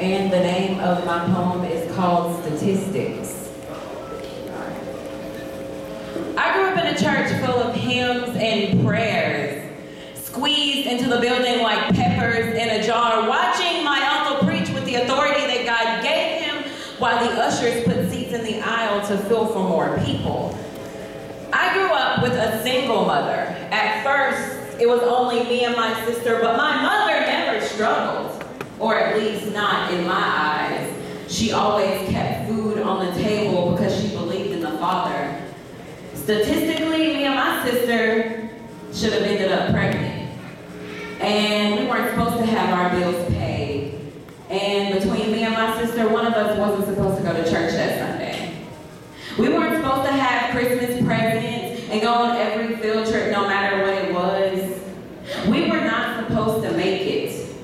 And the name of my poem is called Statistics. I grew up in a church full of hymns and prayers, squeezed into the building like peppers in a jar, watching my uncle preach with the authority that God gave him while the ushers put seats in the aisle to fill for more people. I grew up with a single mother. At first, it was only me and my sister, but my mother never struggled, or at least not in my eyes. She always kept food on the table because she believed in the Father. Statistically, me and my sister should have ended up pregnant. And we weren't supposed to have our bills paid. And between me and my sister, one of us wasn't supposed to go to church that Sunday. We weren't supposed to have Christmas presents and go on every field trip no matter what it was. We were not supposed to make it.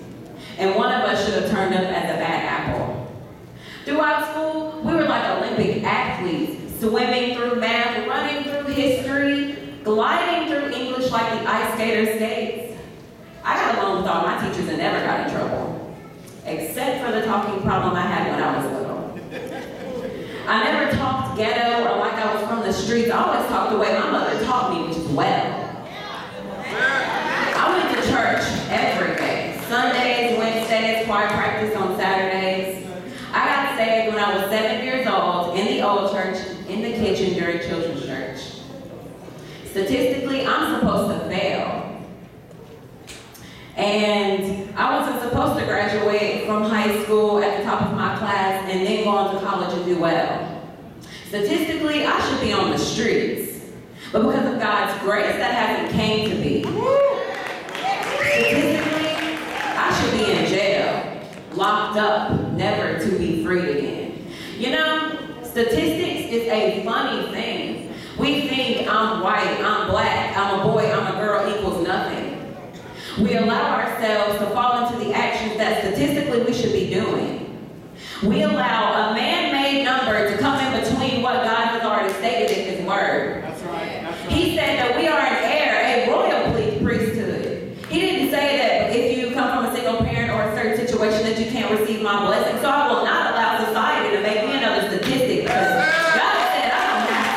And one of us should have turned up as a bad apple. Throughout school, we were like Olympic athletes, swimming through math, running through history, gliding through English like the ice skater skates. I got along with all my teachers and never got in trouble, except for the talking problem I had when I was little. I never talked ghetto or like I was from the streets. I always talked the way my mother taught me, which is well. I went to church every day. Sundays, Wednesdays, choir practice on Saturdays. I got saved when I was 7 years old in the old church, in the kitchen during children's church. Statistically, I'm supposed to fail. And I wasn't supposed to graduate from high school at the top of my class and then go on to college and do well. Statistically, I should be on the streets. But because of God's grace, that hasn't came to be. Statistically, I should be in jail, locked up, never to be freed again. You know, statistics is a funny thing. We think I'm white, I'm black, I'm a boy, I'm a girl equals nothing. We allow ourselves to fall into the actions that statistically we should be doing. We allow a man-made number to come in between what God has already stated in His Word. That's right. That's right. He said that we are an heir, a royal priesthood. He didn't say that if you come from a single parent or a certain situation that you can't receive my blessing. So I will not allow society to make me another statistic because God said I don't have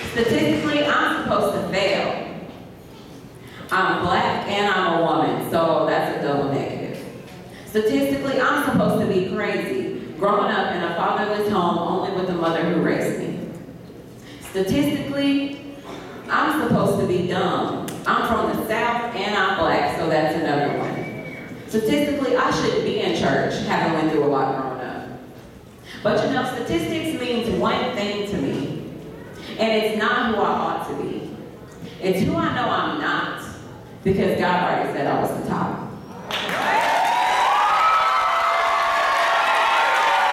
to. So, statistically, I'm supposed to fail. I'm black and I'm a woman, so that's a double negative. Statistically, I'm supposed to be crazy, growing up in a fatherless home only with a mother who raised me. Statistically, I'm supposed to be dumb. I'm from the South and I'm black, so that's another one. Statistically, I shouldn't be in church, having went through a lot growing up. But you know, statistics means one thing to me, and it's not who I ought to be. It's who I know I'm not, because God already said I